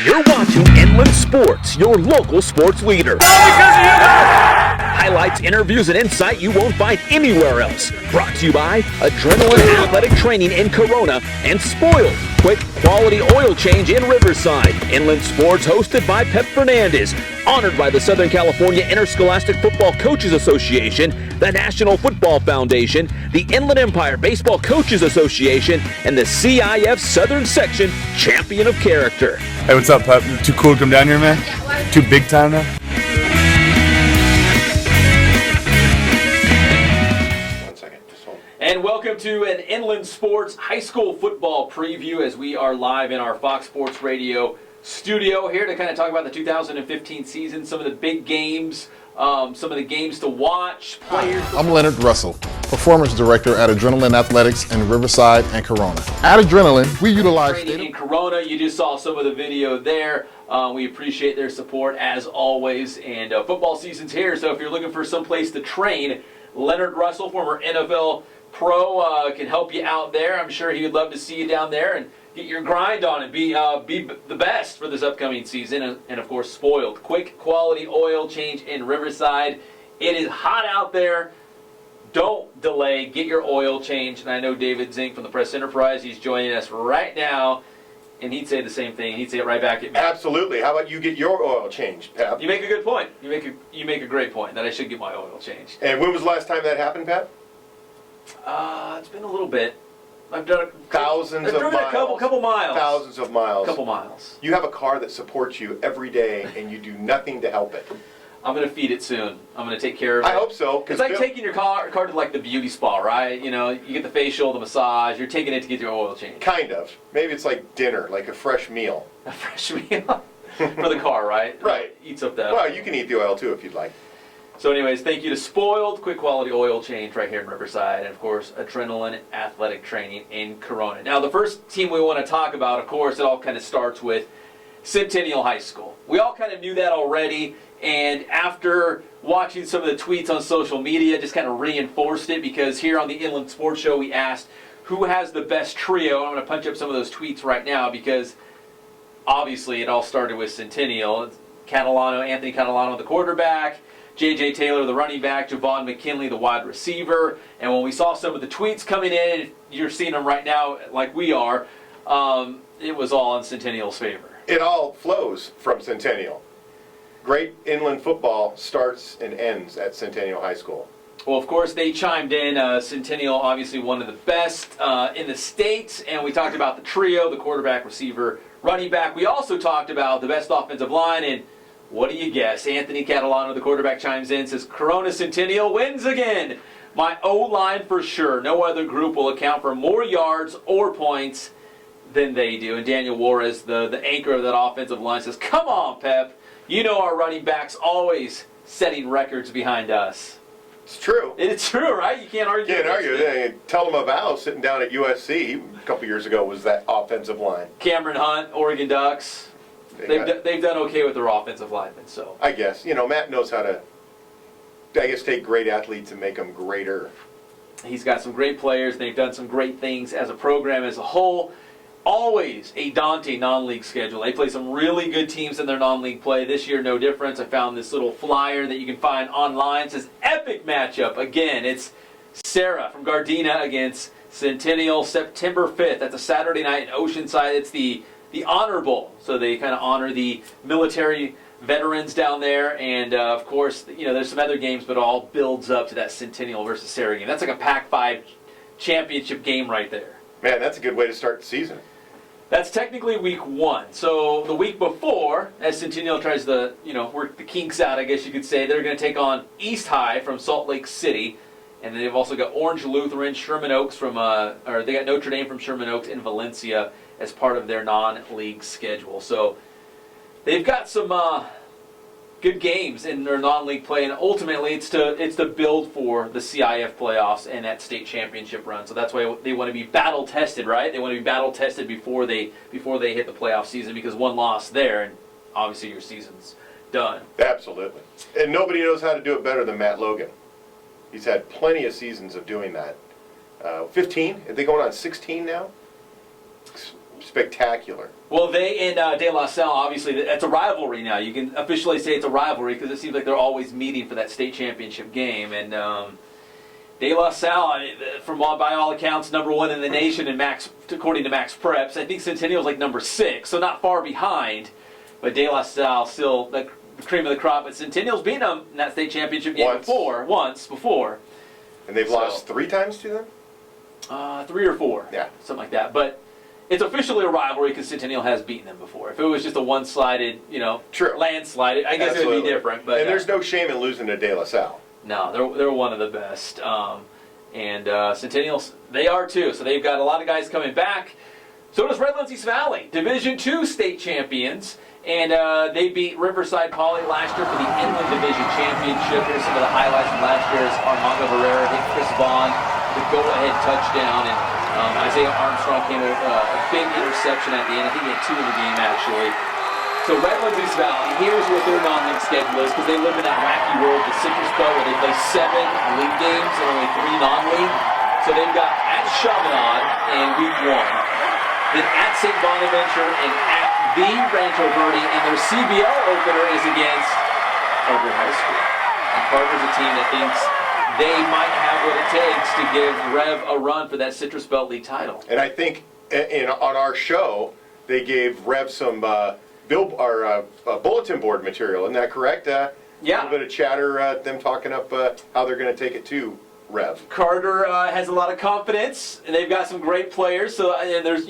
You're watching Inland Sports, your local sports leader. Highlights, interviews, and insight you won't find anywhere else. Brought to you by Adrenaline Athletic Training in Corona and Spoiled, quick quality oil change in Riverside. Inland Sports hosted by Pep Fernandez. Honored by the Southern California Interscholastic Football Coaches Association, the National Football Foundation, the Inland Empire Baseball Coaches Association, and the CIF Southern Section Champion of Character. Hey, what's up, Pep? Too cool to come down here, man? Yeah, too big time now? And welcome to an Inland Sports High School Football preview as we are live in our Fox Sports Radio studio here to kind of talk about the 2015 season, some of the big games, some of the games to watch, players. I'm Leonard Russell, Performance Director at Adrenaline Athletics in Riverside and Corona. At Adrenaline, we utilize training in Corona. You just saw some of the video there. We appreciate their support as always, and football season's here, so if you're looking for some place to train, Leonard Russell, former NFL pro, can help you out there. I'm sure he would love to see you down there and get your grind on and be the best for this upcoming season. And of course, Spoiled. Quick quality oil change in Riverside. It is hot out there. Don't delay. Get your oil change. And I know David Zink from the Press Enterprise, he's joining us right now. And he'd say the same thing. He'd say it right back at me. Absolutely. How about you get your oil changed, Pep? You make a good point. You make a great point that I should get my oil changed. And when was the last time that happened, Pep? It's been a little bit. I've done thousands of miles. Couple miles. Thousands of miles. Couple miles. You have a car that supports you every day, and you do nothing to help it. I'm going to feed it soon. I'm going to take care of it. I hope so. It's like taking your car to like the beauty spa, right? You know, you get the facial, the massage. You're taking it to get your oil change. Kind of. Maybe it's like dinner, like a fresh meal. A fresh meal for the car, right? Right. Eats up that. Well, you can eat the oil too if you'd like. So anyways, thank you to Spoiled, quick quality oil change right here in Riverside, and of course, Adrenaline Athletic Training in Corona. Now, the first team we want to talk about, of course, it all kind of starts with Centennial High School. We all kind of knew that already, and after watching some of the tweets on social media, just kind of reinforced it, because here on the Inland Sports Show, we asked, who has the best trio? I'm going to punch up some of those tweets right now, because obviously it all started with Centennial. Anthony Catalano, the quarterback, J.J. Taylor, the running back, Javon McKinley, the wide receiver. And when we saw some of the tweets coming in, you're seeing them right now like we are, it was all in Centennial's favor. It all flows from Centennial. Great inland football starts and ends at Centennial High School. Well, of course, they chimed in. Centennial, obviously one of the best in the state. And we talked about the trio, the quarterback, receiver, running back. We also talked about the best offensive line. And what do you guess? Anthony Catalano, the quarterback, chimes in, says, Corona Centennial wins again. My O-line for sure. No other group will account for more yards or points than they do. And Daniel Juarez, the anchor of that offensive line, says, come on, Pep. You know our running backs always setting records behind us. It's true. It's true, right? You can't argue. Can't argue. Tell them about sitting down at USC a couple years ago was that offensive line. Cameron Hunt, Oregon Ducks. They've done okay with their offensive linemen, so. I guess. Matt knows how to, take great athletes and make them greater. He's got some great players. They've done some great things as a program as a whole. Always a daunting non-league schedule. They play some really good teams in their non-league play. This year, no difference. I found this little flyer that you can find online. It says, epic matchup. Again, it's Sarah from Gardena against Centennial, September 5th. That's a Saturday night in Oceanside. It's the Honor Bowl. So they kind of honor the military veterans down there. And, of course, there's some other games, but it all builds up to that Centennial versus Sarah game. That's like a Pac-5 championship game right there. Man, that's a good way to start the season. That's technically week 1. So the week before, as Centennial tries to, work the kinks out, I guess you could say, they're going to take on East High from Salt Lake City. And then they've also got Orange Lutheran, Sherman Oaks they got Notre Dame from Sherman Oaks and Valencia as part of their non-league schedule. So they've got some good games in their non-league play, and ultimately it's to build for the CIF playoffs and that state championship run. So that's why they want to be battle tested, right? They want to be battle tested before they hit the playoff season, because one loss there, and obviously your season's done. Absolutely. And nobody knows how to do it better than Matt Logan. He's had plenty of seasons of doing that. 15? Are they going on 16 now? spectacular. Well, they and De La Salle, obviously, it's a rivalry now. You can officially say it's a rivalry because it seems like they're always meeting for that state championship game. And De La Salle, I mean, by all accounts, #1 in the nation in according to Max Preps. I think Centennial's like #6, so not far behind. But De La Salle still the cream of the crop. But Centennial's beaten them in that state championship game once before. And they've lost 3 times to them? 3 or 4. Yeah. Something like that. But it's officially a rivalry because Centennial has beaten them before. If it was just a one-sided, True. landslide, I guess it would be different. But and there's no shame in losing to De La Salle. No, they're one of the best. And Centennial, they are too. So they've got a lot of guys coming back. So does Redlands East Valley, Division II state champions. And they beat Riverside Poly last year for the Inland Division Championship. Here's some of the highlights from last year. Armando Herrera hit Chris Vaughn, the go-ahead touchdown. And Isaiah Armstrong came with a big interception at the end. I think he had 2 in the game, actually. So Redlands East Valley, here's what their non-league schedule is, because they live in that wacky world, the Citrus Belt, where they play 7 league games and only 3 non-league. So they've got at Chaminade in week 1, then at St. Bonaventure, and at the Rancho Verde, and their CBL opener is against Carter High School. And Carter's a team that thinks they might have what it takes to give Rev a run for that Citrus Belt League title. And I think on our show, they gave Rev some bulletin board material. Isn't that correct? Yeah. A little bit of chatter, them talking up how they're going to take it to Rev. Carter has a lot of confidence, and they've got some great players. So and there's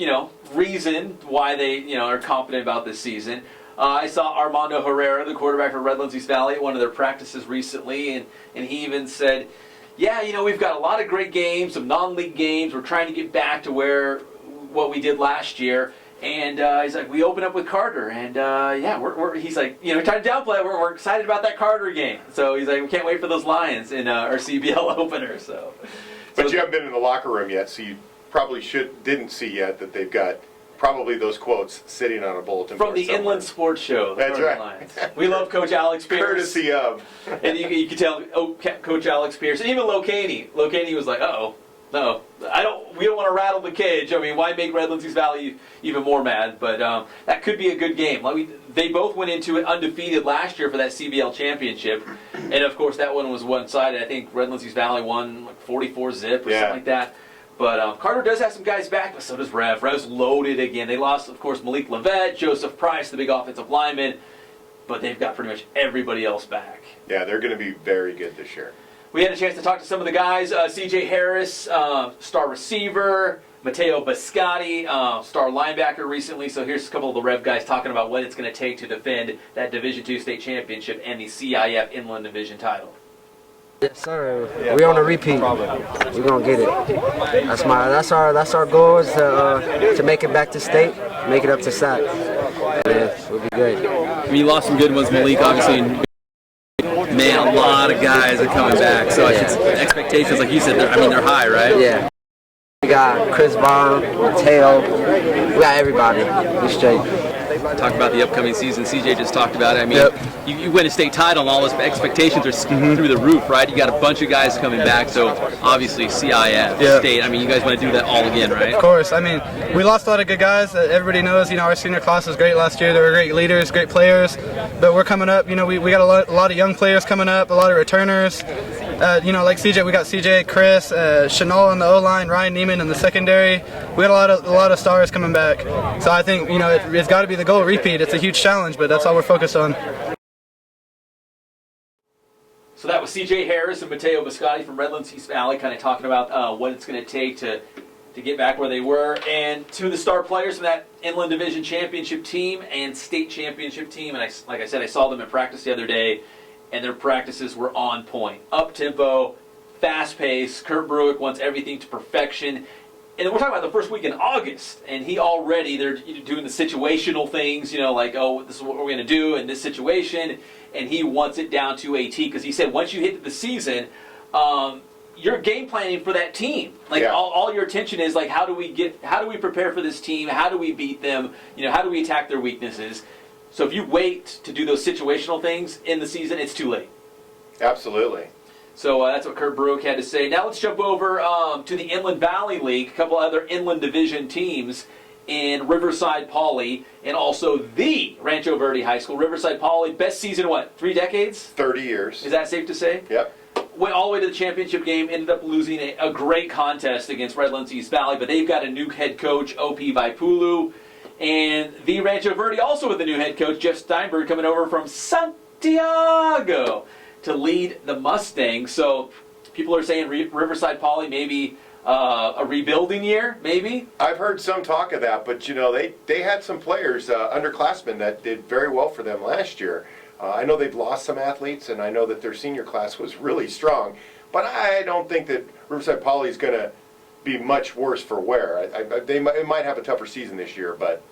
reason why they are confident about this season. I saw Armando Herrera, the quarterback for Redlands East Valley, at one of their practices recently, and he even said, "Yeah, we've got a lot of great games, some non-league games. We're trying to get back to what we did last year." And he's like, we open up with Carter, and he's like, trying to downplay it. We're excited about that Carter game. So he's like, we can't wait for those Lions in our CBL opener. But you haven't been in the locker room yet, so you probably didn't see yet that they've got probably those quotes sitting on a bulletin from board the somewhere. Inland Sports Show. That's right. Lions. We love Coach Alex Pierce. Courtesy of. And you can tell, Coach Alex Pierce, and even Locaney. Locaney was like, uh-oh. No, we don't want to rattle the cage. I mean, why make Redlands East Valley even more mad? But that could be a good game. They both went into it undefeated last year for that CBL championship, and of course that one was one-sided. I think Redlands East Valley won like 44-zip or something like that. But Carter does have some guys back, but so does Rev. Rev's loaded again. They lost, of course, Malik Levette, Joseph Price, the big offensive lineman, but they've got pretty much everybody else back. Yeah, they're going to be very good this year. We had a chance to talk to some of the guys. C.J. Harris, star receiver. Mateo Biscotti, star linebacker recently. So here's a couple of the Rev guys talking about what it's going to take to defend that Division II state championship and the CIF Inland Division title. Yes, sir. We're on a repeat. We're gonna get it. That's our goal is to make it back to state, make it up to SAC. And we'll be good. We lost some good ones, Malik, obviously. Man, a lot of guys are coming back. So expectations, like you said, they're high, right? Yeah. We got Chris Vaughn, Mateo. We got everybody. We straight. Talk about the upcoming season. CJ just talked about it. I mean, you win a state title, and all those expectations are through the roof, right? You got a bunch of guys coming back, so obviously CIF, state. I mean, you guys want to do that all again, right? Of course. I mean, we lost a lot of good guys. Everybody knows, our senior class was great last year. They were great leaders, great players. But we're coming up. We got a lot of young players coming up, a lot of returners. Like CJ, we got CJ, Chris, Chanel in the O-line, Ryan Neiman in the secondary. We got a lot of stars coming back. So I think it's got to be the goal repeat. It's a huge challenge, but that's all we're focused on. So that was C.J. Harris and Mateo Biscotti from Redlands East Valley, kind of talking about what it's going to take to get back where they were. And two of the star players from that Inland Division Championship team and State Championship team. And like I said, I saw them in practice the other day, and their practices were on point. Up-tempo, fast-paced. Kurt Bruick wants everything to perfection. And we're talking about the first week in August, and they're doing the situational things, this is what we're going to do in this situation, and he wants it down to a T, because he said once you hit the season, you're game planning for that team. All your attention is how do we prepare for this team? How do we beat them? How do we attack their weaknesses? So if you wait to do those situational things in the season, it's too late. Absolutely. So that's what Kurt Bruick had to say. Now let's jump over to the Inland Valley League, a couple other Inland Division teams. in Riverside Poly, and also the Rancho Verde High School. Riverside Poly, best season, what, 3 decades? 30 years. Is that safe to say? Yep. Went all the way to the championship game, ended up losing a great contest against Redlands East Valley, but they've got a new head coach, O.P. Vaipulu, and the Rancho Verde also with the new head coach, Jeff Steinberg, coming over from Santiago to lead the Mustangs. So people are saying Riverside Poly maybe a rebuilding year, maybe? I've heard some talk of that, but they had some players, underclassmen, that did very well for them last year. I know they've lost some athletes, and I know that their senior class was really strong, but I don't think that Riverside Poly is going to be much worse for wear. It might have a tougher season this year, but...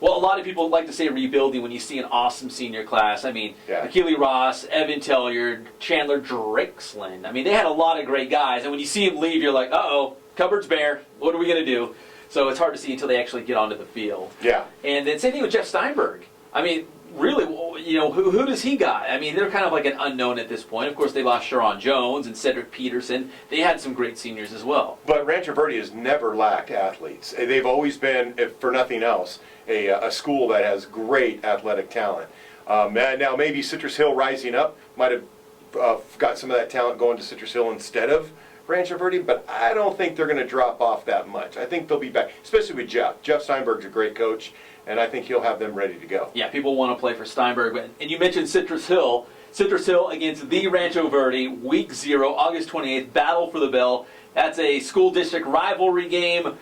Well, a lot of people like to say rebuilding when you see an awesome senior class. I mean, yeah. Akili Ross, Evan Telliard, Chandler Drixland. I mean, they had a lot of great guys, and when you see them leave, you're like, uh-oh, cupboard's bare. What are we going to do? So it's hard to see until they actually get onto the field. Yeah. And then same thing with Jeff Steinberg. I mean, really, who does he got? I mean, they're kind of like an unknown at this point. Of course, they lost Sharon Jones and Cedric Peterson. They had some great seniors as well. But Rancho Verde has never lacked athletes. They've always been, if for nothing else, a school that has great athletic talent. Now, maybe Citrus Hill rising up might have got some of that talent going to Citrus Hill instead of Rancho Verde, but I don't think they're going to drop off that much. I think they'll be back, especially with Jeff. Jeff Steinberg's a great coach, and I think he'll have them ready to go. Yeah, people want to play for Steinberg. And you mentioned Citrus Hill. Citrus Hill against the Rancho Verde, Week 0, August 28th, Battle for the Bell. That's a school district rivalry game,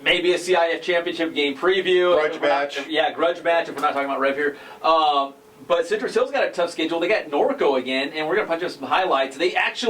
maybe a CIF championship game preview. Grudge match. Grudge match if we're not talking about Rev here. But Citrus Hill's got a tough schedule. They got Norco again, and we're going to punch up some highlights. They actually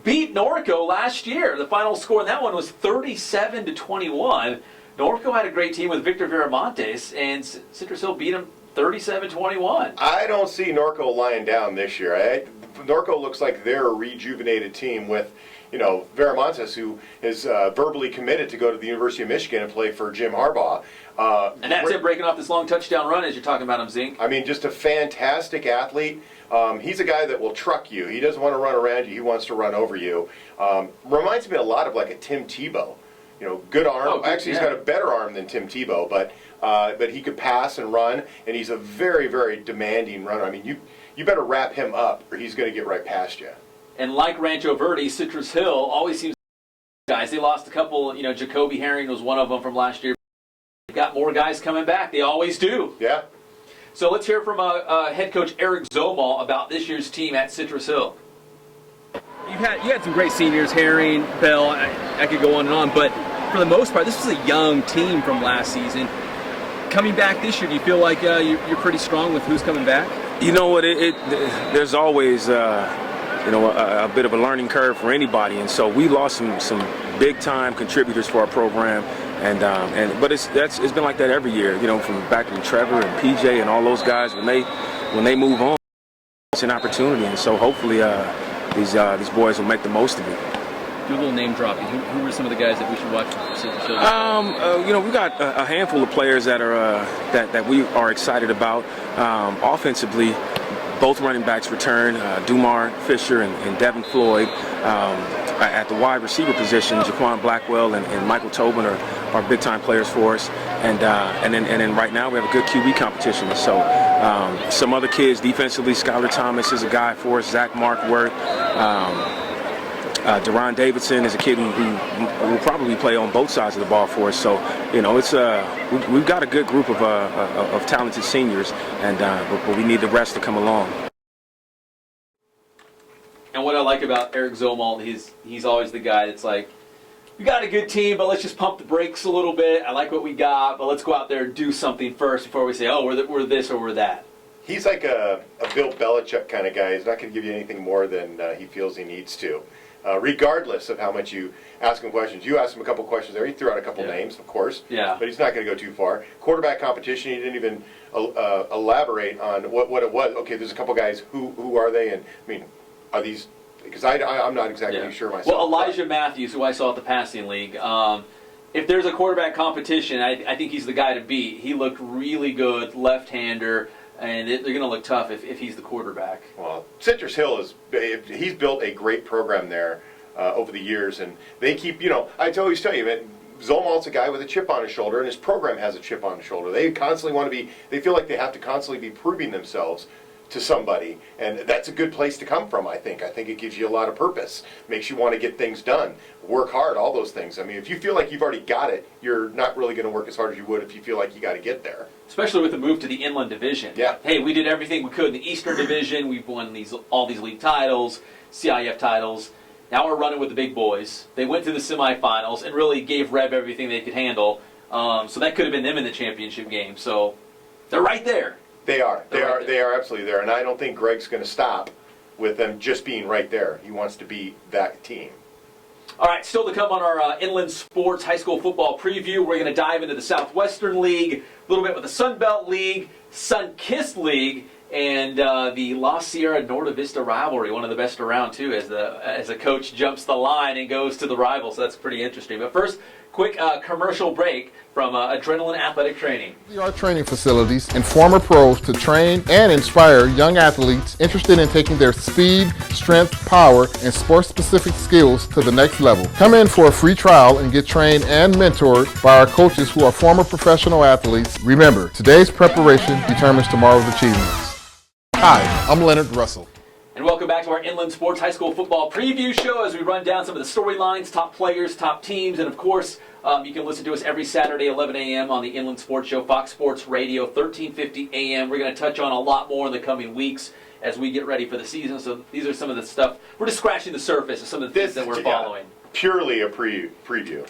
beat Norco last year. The final score in that one was 37-21. Norco had a great team with Victor Viramontes, and Citrus Hill beat them 37-21. I don't see Norco lying down this year. Norco looks like they're a rejuvenated team with, Viramontes, who is verbally committed to go to the University of Michigan and play for Jim Harbaugh. And that's it, breaking off this long touchdown run as you're talking about him, Zink. I mean, just a fantastic athlete. He's a guy that will truck you. He doesn't want to run around you. He wants to run over you. Reminds me a lot of like a Tim Tebow. Good arm. Oh, Actually, he's got a better arm than Tim Tebow, but he could pass and run, and he's a very, very demanding runner. I mean, you better wrap him up, or he's going to get right past you. And like Rancho Verde, Citrus Hill always seems guys. They lost a couple. Jacoby Herring was one of them from last year. They've got more guys coming back. They always do. Yeah. So let's hear from head coach Eric Zomal about this year's team at Citrus Hill. You had some great seniors, Herring, Bell. I could go on and on, but for the most part, this was a young team from last season. Coming back this year, do you feel like you're pretty strong with who's coming back? You know what? There's always a bit of a learning curve for anybody, and so we lost some big time contributors for our program, but it's been like that every year. From back in Trevor and PJ and all those guys when they move on, it's an opportunity, and so hopefully these boys will make the most of it. Do a little name dropping. Who are some of the guys that we should watch for Citrus Hill? We got a handful of players that are that we are excited about. Offensively, both running backs return. Dumar Fisher and Devin Floyd. At the wide receiver position, Jaquan Blackwell and Michael Tobin are big time players for us. And then right now we have a good QB competition. So some other kids defensively, Skylar Thomas is a guy for us. Zach Markworth. Deron Davidson is a kid who will probably play on both sides of the ball for us. So, it's we've got a good group of talented seniors, but we need the rest to come along. And what I like about Eric Zomal, he's always the guy that's like, we got a good team, but let's just pump the brakes a little bit. I like what we got, but let's go out there and do something first before we say, oh, we're this or we're that. He's like a Bill Belichick kind of guy. He's not going to give you anything more than he feels he needs to. Regardless of how much you ask him questions. You asked him a couple questions there. He threw out a couple names, of course. Yeah. But he's not going to go too far. Quarterback competition, he didn't even elaborate on what it was. Okay, there's a couple guys. Who are they? And, I mean, are these... Because I'm not exactly sure myself. Well, Elijah Matthews, who I saw at the passing league, if there's a quarterback competition, I think he's the guy to beat. He looked really good, left-hander, and they're going to look tough if he's the quarterback. Well, Citrus Hill he's built a great program there over the years, and they keep, I always tell you, man, Zolmalt's a guy with a chip on his shoulder, and his program has a chip on his shoulder. They constantly want to be, they feel like they have to constantly be proving themselves to somebody, and that's a good place to come from, I think. I think it gives you a lot of purpose, makes you want to get things done, work hard, all those things. I mean, if you feel like you've already got it, you're not really going to work as hard as you would if you feel like you got to get there. Especially with the move to the Inland Division. Yeah. Hey, we did everything we could in the Eastern Division. We've won all these league titles, CIF titles. Now we're running with the big boys. They went to the semifinals and really gave Rev everything they could handle. So that could have been them in the championship game. So they're right there. They are. They are absolutely there. And I don't think Greg's going to stop with them just being right there. He wants to be that team. All right, still to come on our Inland Sports High School Football Preview. We're going to dive into the Southwestern League, a little bit with the Sun Belt League, Sun-Kissed League, and the La Sierra Norte Vista rivalry, one of the best around, too, as a coach jumps the line and goes to the rival. So that's pretty interesting. But first, quick commercial break from Adrenaline Athletic Training. Our training facilities and former pros to train and inspire young athletes interested in taking their speed, strength, power, and sports-specific skills to the next level. Come in for a free trial and get trained and mentored by our coaches who are former professional athletes. Remember, today's preparation determines tomorrow's achievements. Hi, I'm Leonard Russell. And welcome back to our Inland Sports High School Football Preview Show as we run down some of the storylines, top players, top teams, and of course, you can listen to us every Saturday, 11 a.m. on the Inland Sports Show, Fox Sports Radio, 1350 a.m. We're going to touch on a lot more in the coming weeks as we get ready for the season. So these are some of the stuff. We're just scratching the surface of some of the things that we're following. Purely a preview.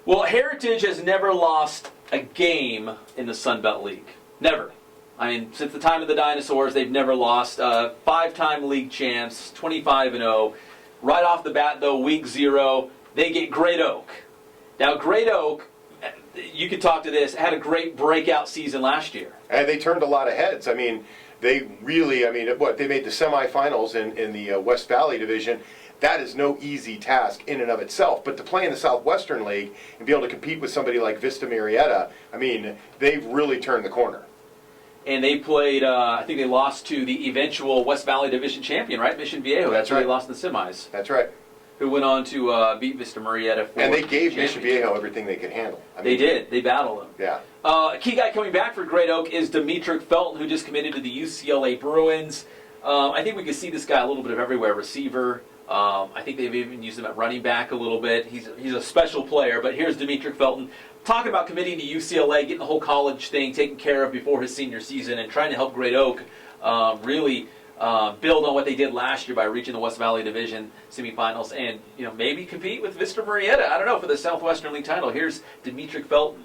Well, Heritage has never lost a game in the Sun Belt League. Never. I mean, since the time of the dinosaurs, they've never lost. 5-time league champs, 25-0. Right off the bat, though, week 0, they get Great Oak. Now, Great Oak, you could talk to this, had a great breakout season last year. And they turned a lot of heads. I mean, they really, they made the semifinals in the West Valley Division. That is no easy task in and of itself. But to play in the Southwestern League and be able to compete with somebody like Vista Marietta, I mean, they've really turned the corner. And they played, I think they lost to the eventual West Valley Division champion, right? Mission Viejo. That's right. They lost in the semis. That's right. Who went on to beat Vista Marietta for and they gave Mission Viejo everything they could handle. They did. They battled them. Yeah. A key guy coming back for Great Oak is Demetric Felton, who just committed to the UCLA Bruins. I think we could see this guy a little bit of everywhere. Receiver. I think they've even used him at running back a little bit. He's a special player. But here's Demetric Felton talking about committing to UCLA, getting the whole college thing taken care of before his senior season, and trying to help Great Oak really build on what they did last year by reaching the West Valley Division semifinals and maybe compete with Vista Marietta. I don't know, for the Southwestern League title. Here's Demetric Felton.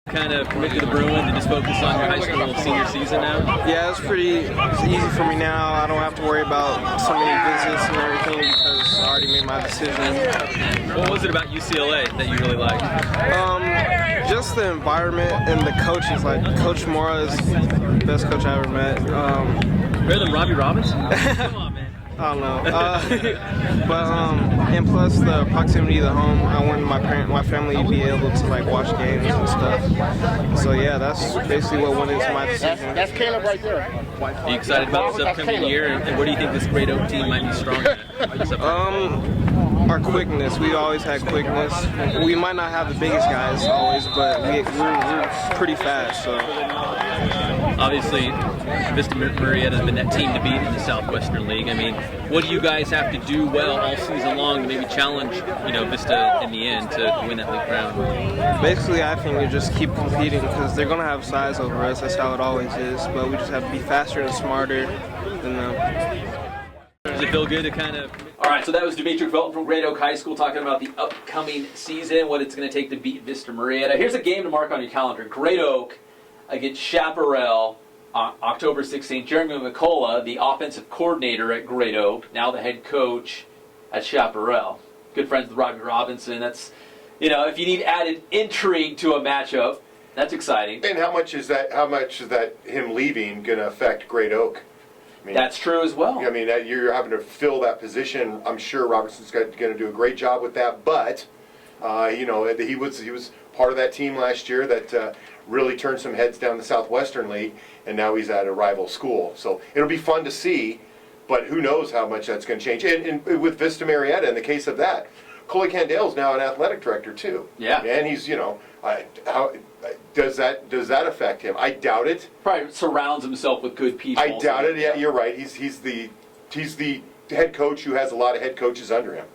Kind of commit to the Bruins and just focus on your high school senior season now? Yeah, it's easy for me now. I don't have to worry about so many visits and everything because I already made my decision. What was it about UCLA that you really liked? Just the environment and the coaches. Like Coach Mora is the best coach I ever met. Better than Robbie Robinson? Come on, man. I don't know. And plus the proximity to the home, I want my family to be able to like watch games and stuff. So yeah, that's basically what went into my decision. That's Caleb right there. Are you excited about this upcoming year, and where do you think this Great Oak team might be strong at? Our quickness. We always had quickness. We might not have the biggest guys always, but we're pretty fast. So obviously, Vista Marietta has been that team to beat in the Southwestern League. I mean, what do you guys have to do well all season long to maybe challenge, Vista in the end to win that league crown? Basically, I think we just keep competing because they're going to have size over us. That's how it always is. But we just have to be faster and smarter than them. Does it feel good to kind of... All right, so that was Demetric Felton from Great Oak High School talking about the upcoming season, what it's going to take to beat Vista Marietta. Here's a game to mark on your calendar. Great Oak against Chaparral on October 16th. Jeremy McCullough, the offensive coordinator at Great Oak, now the head coach at Chaparral. Good friends with Robbie Robinson. That's, if you need added intrigue to a matchup, that's exciting. And how much is that him leaving going to affect Great Oak? I mean, that's true as well. I mean, you're having to fill that position. I'm sure Robinson's going to do a great job with that. But he was part of that team last year that really turned some heads down the Southwestern League, and now he's at a rival school. So it'll be fun to see, but who knows how much that's going to change. And with Vista Marietta, in the case of that, Coley Candale's now an athletic director too. Yeah. And he's, how does that affect him? I doubt it. Probably surrounds himself with good people. I doubt it. Yeah, you're right. He's the head coach who has a lot of head coaches under him.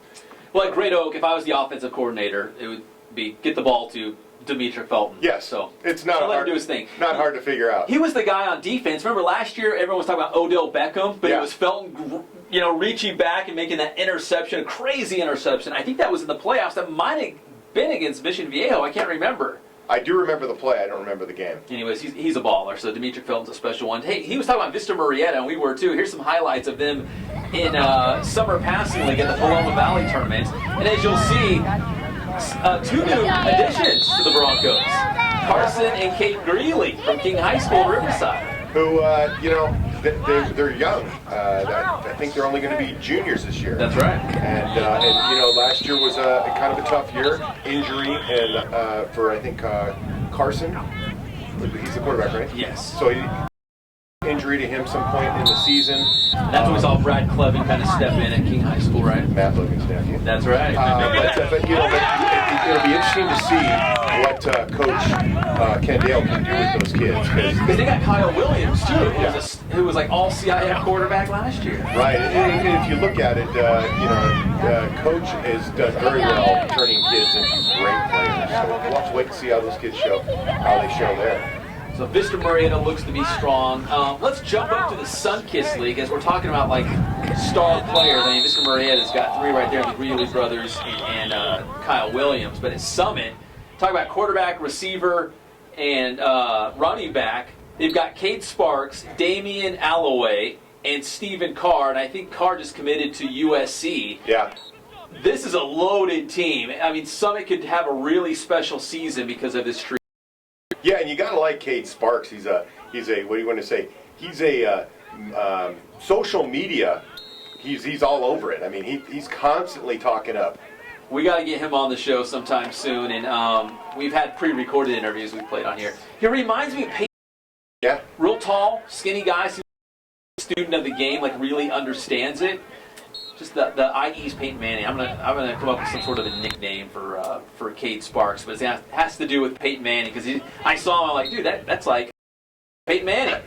Well, at Great Oak, if I was the offensive coordinator, it would be get the ball to Demetric Felton. Yes. So it's not let hard him do his thing. Not hard to figure out. He was the guy on defense. Remember last year, everyone was talking about Odell Beckham, but it was Felton, reaching back and making that interception, a crazy interception. I think that was in the playoffs. That might have been against Mission Viejo. I can't remember. I do remember the play. I don't remember the game. Anyways, he's a baller, so Demetric Felton's a special one. Hey, he was talking about Vista Marietta, and we were too. Here's some highlights of them in Summer Passing League at the Paloma Valley Tournament. And as you'll see, 2 new additions to the Broncos. Carson and Kate Greeley from King High School, Riverside. Who, they're young. I think they're only going to be juniors this year. That's right. And last year was kind of a tough year. Injury and for I think Carson. He's the quarterback, right? Yes. So injury to him some point in the season. That's when we saw Brad Clevin kind of step in at King High School, right? Matt Logan's nephew. That's right. But it'll be interesting to see what Coach Candale can do with those kids. Because they got Kyle Williams, too, who was like all CIF quarterback last year. Right, and if you look at it, Coach has done very well turning kids into great players. So we'll have to wait and see how those kids show there. So Vista Marietta looks to be strong. Let's jump up to the Sunkiss League as we're talking about like star players. I mean, Vista Marietta's got 3 right there, the Greeley brothers and Kyle Williams. But at Summit, talk about quarterback, receiver, and running back. They've got Cade Sparks, Damian Alloway, and Stephen Carr. And I think Carr just committed to USC. Yeah. This is a loaded team. I mean, Summit could have a really special season because of this tree. Yeah, and you gotta like Cade Sparks. He's a what do you want to say? He's a social media. He's all over it. I mean, he's constantly talking up. We got to get him on the show sometime soon, and we've had pre-recorded interviews we've played on here. He reminds me of Peyton. Yeah. Real tall, skinny guy, student of the game, like really understands it. Just the IE's Peyton Manning. I'm gonna come up with some sort of a nickname for Cade Sparks, but it has to do with Peyton Manning because I saw him. I'm like, dude, that's like Peyton Manning.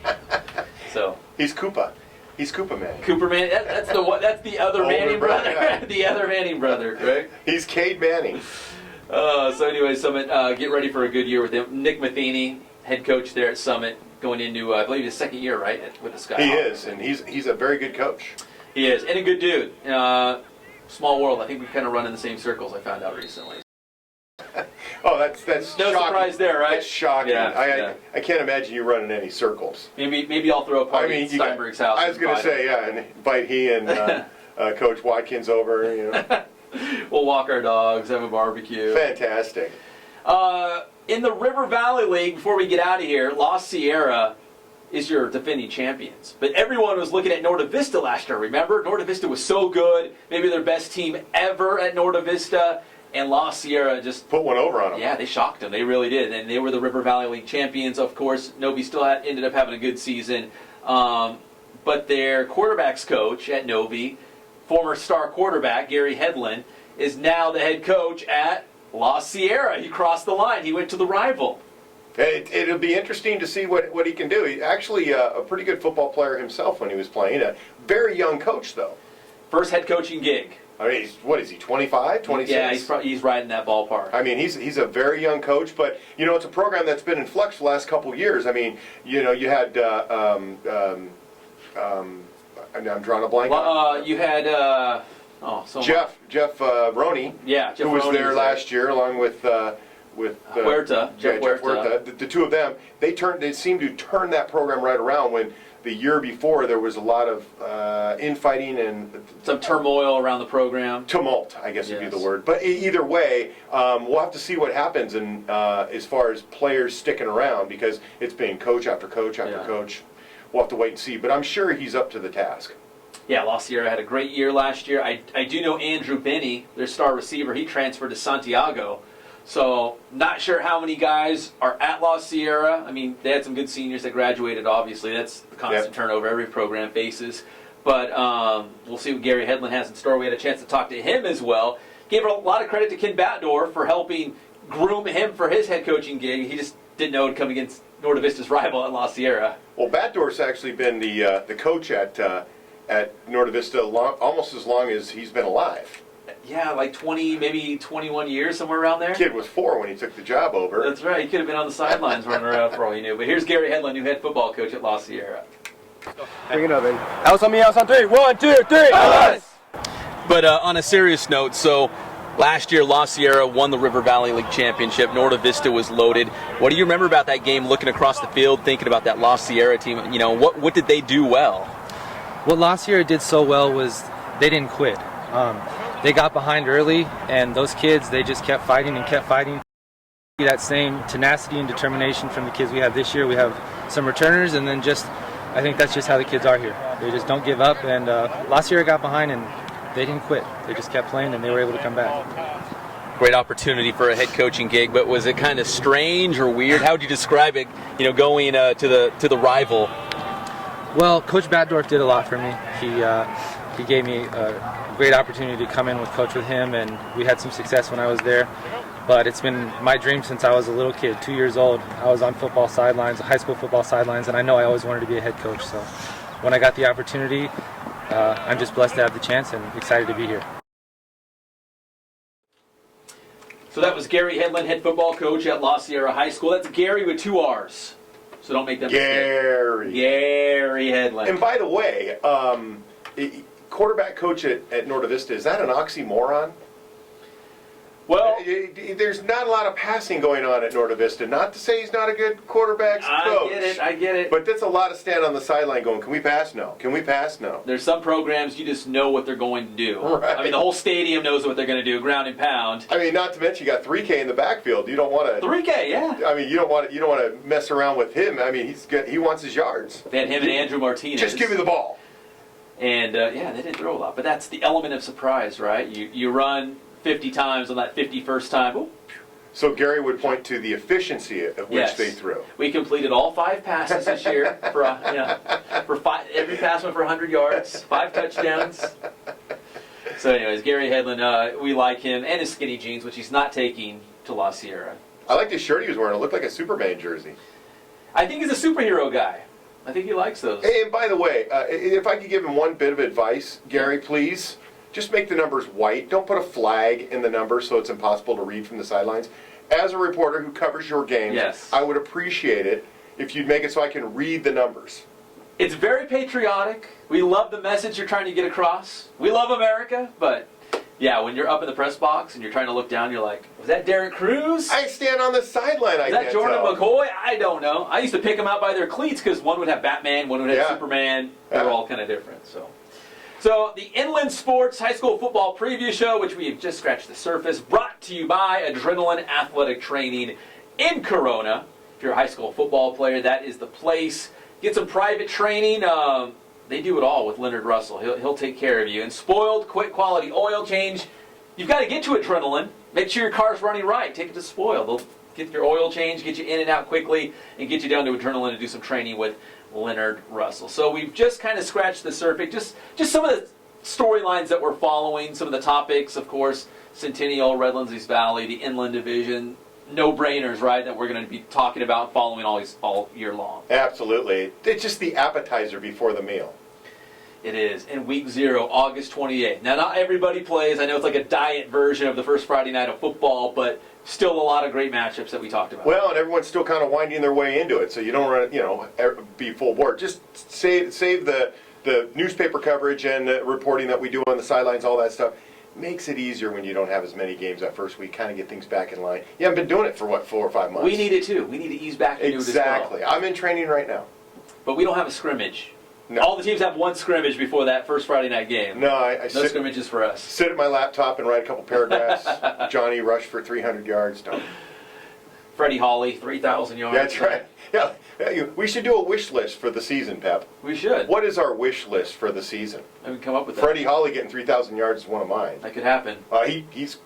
So he's Koopa. He's Koopa Manning. Cooper Manning. That's the other Manning brother. Yeah. The other Manning brother, right? He's Cade Manning. So anyway, Summit, get ready for a good year with him. Nick Matheny, head coach there at Summit, going into I believe his 2nd year, right, with the Skyhawks. He is, and he's a very good coach. He is, and a good dude. Small world. I think we kind of run in the same circles. I found out recently. Oh, that's no shocking. surprise there, right? That's shocking. Yeah, I can't imagine you running any circles. Maybe I'll throw a party at Steinberg's house. I was going to say, and invite he and Coach Watkins over. We'll walk our dogs, have a barbecue. Fantastic. In the River Valley League, before we get out of here, La Sierra is your defending champions. But everyone was looking at Norte Vista last year, remember? Norte Vista was so good, maybe their best team ever at Norte Vista, and La Sierra just put one over on them. Yeah, they shocked them. They really did. And they were the River Valley League champions, of course. Novi still ended up having a good season. But their quarterbacks coach at Novi, former star quarterback Gary Hedlund, is now the head coach at La Sierra. He crossed the line. He went to the rival. It'll be interesting to see what he can do. He's actually a pretty good football player himself when he was playing. A very young coach, though. First head coaching gig. I mean, what is he, 25, 26? Yeah, he's right in that ballpark. I mean, he's a very young coach, but, it's a program that's been in flux the last couple of years. I mean, you had, I'm drawing a blank. You had, Jeff Roney, yeah, Jeff who was Roney there last year, along with Huerta, Jeff Huerta. The two of them, they seemed to turn that program right around when the year before there was a lot of infighting and some turmoil around the program. Tumult, I guess would be the word. But either way, we'll have to see what happens and as far as players sticking around, because it's been coach after coach after coach. We'll have to wait and see, but I'm sure he's up to the task. Yeah, La Sierra had a great year last year. I do know Andrew Benny, their star receiver. He transferred to Santiago. So, not sure how many guys are at La Sierra. I mean, they had some good seniors that graduated, obviously. That's the constant turnover every program faces. But we'll see what Gary Hedlund has in store. We had a chance to talk to him as well. gave a lot of credit to Ken Batdorf for helping groom him for his head coaching gig. He just didn't know it would come against Norte Vista's rival at La Sierra. Well, Batdorf's actually been the coach at Norte Vista almost as long as he's been alive. Yeah, like 20, maybe 21 years, somewhere around there. Kid was 4 when he took the job over. That's right. He could have been on the sidelines running around for all you knew. But here's Gary Hedlund, new head football coach at La Sierra. Bring it up, baby. Outs on me, outs on 3. 1, 2, 3. But on a serious note, so last year La Sierra won the River Valley League Championship. Norte Vista was loaded. What do you remember about that game, looking across the field, thinking about that La Sierra team? You know, what did they do well? What La Sierra did so well was they didn't quit. They got behind early, and those kids, they just kept fighting and kept fighting. That same tenacity and determination from the kids we have this year. We have some returners, and then I think that's just how the kids are here. They just don't give up, and La Sierra got behind, and they didn't quit. They just kept playing, and they were able to come back. Great opportunity for a head coaching gig, but was it kind of strange or weird? How would you describe it, you know, going to the rival? Well, Coach Batdorf did a lot for me. He gave me a great opportunity to come in with coach with him, and we had some success when I was there. But it's been my dream since I was a little kid, 2 years old. I was on football sidelines, high school football sidelines, and I know I always wanted to be a head coach. So when I got the opportunity, I'm just blessed to have the chance and excited to be here. So that was Gary Hedlund, head football coach at La Sierra High School. That's Gary with 2 R's. So don't make that mistake. Gary Hedlund. And by the way, quarterback coach at Norte Vista, is that an oxymoron? Well, there's not a lot of passing going on at Norte Vista. Not to say he's not a good quarterback's coach. I get it. But that's a lot of stand on the sideline going, can we pass? No. Can we pass? No. There's some programs you just know what they're going to do. Right. I mean, the whole stadium knows what they're going to do, ground and pound. I mean, not to mention you got 3K in the backfield. You don't want to 3K, yeah. I mean, you don't want to mess around with him. I mean, he wants his yards. They had him and Andrew Martinez. Just give me the ball. And yeah, they didn't throw a lot, but that's the element of surprise, right? You run 50 times on that 51st time. Ooh. So Gary would point to the efficiency at which they threw. We completed all 5 passes this year. Every pass went for 100 yards, 5 touchdowns. So anyways, Gary Hedlund, we like him and his skinny jeans, which he's not taking to La Sierra. I liked his shirt he was wearing. It looked like a Superman jersey. I think he's a superhero guy. I think he likes those. Hey, and by the way, if I could give him one bit of advice, Gary, please, just make the numbers white. Don't put a flag in the numbers so it's impossible to read from the sidelines. As a reporter who covers your games, I would appreciate it if you'd make it so I can read the numbers. It's very patriotic. We love the message you're trying to get across. We love America, but yeah, when you're up in the press box and you're trying to look down, you're like, was that Derek Cruz? I stand on the sideline, Is that Jordan McCoy? I don't know. I used to pick them out by their cleats because one would have Batman, one would have Superman. They were all kind of different. So the Inland Sports High School Football Preview Show, which we have just scratched the surface, brought to you by Adrenaline Athletic Training in Corona. If you're a high school football player, that is the place. Get some private training. They do it all with Leonard Russell. He'll take care of you. And Spoiled, quick quality oil change. You've got to get to Adrenaline. Make sure your car's running right. Take it to Spoiled. They'll get your oil change, get you in and out quickly, and get you down to Adrenaline to do some training with Leonard Russell. So we've just kind of scratched the surface. Just some of the storylines that we're following, some of the topics, of course, Centennial, Redlands East Valley, the Inland Division. No-brainers, right, that we're going to be talking about following all year long. Absolutely. It's just the appetizer before the meal. It is. In week 0, August 28th. Now, not everybody plays. I know it's like a diet version of the first Friday night of football, but still a lot of great matchups that we talked about. Well, and everyone's still kind of winding their way into it, so you don't want to, be full board. Just save the newspaper coverage and reporting that we do on the sidelines, all that stuff. Makes it easier when you don't have as many games that first week, kind of get things back in line. You haven't been doing it for, 4 or 5 months? We need it too. We need to ease back into it as well. Exactly. I'm in training right now. But we don't have a scrimmage. No. All the teams have one scrimmage before that first Friday night game. No, no scrimmages for us. Sit at my laptop and write a couple paragraphs. Johnny rushed for 300 yards. Done. Freddie Hawley, 3,000 yards. That's right. Yeah, we should do a wish list for the season, Pep. We should. What is our wish list for the season? I can come up with that. Freddie Hawley getting 3,000 yards is one of mine. That could happen. He's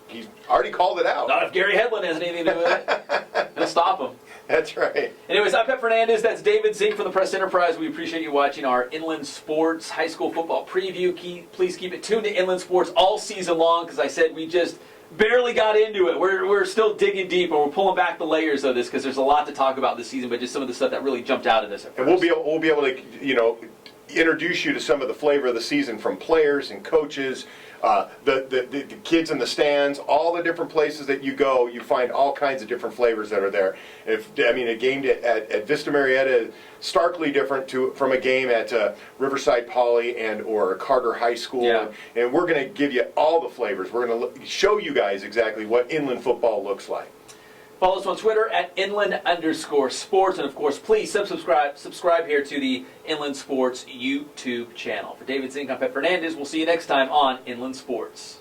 already called it out. Not if Gary Hedlund has anything to do with it. He'll stop him. That's right. Anyways, I'm Pep Fernandez. That's David Zink from the Press Enterprise. We appreciate you watching our Inland Sports High School Football Preview. Please keep it tuned to Inland Sports all season long because I said we just barely got into it. We're still digging deep, and we're pulling back the layers of this because there's a lot to talk about this season, but just some of the stuff that really jumped out of this at first. And we'll be able to, introduce you to some of the flavor of the season from players and coaches, the kids in the stands, all the different places that you go, you find all kinds of different flavors that are there. A game at Vista Marietta, starkly different from a game at Riverside Poly or Carter High School. Yeah. And we're going to give you all the flavors. We're going to show you guys exactly what inland football looks like. Follow us on Twitter at @inland_sports. And, of course, please subscribe here to the Inland Sports YouTube channel. For David Zink, I'm Fernandez. We'll see you next time on Inland Sports.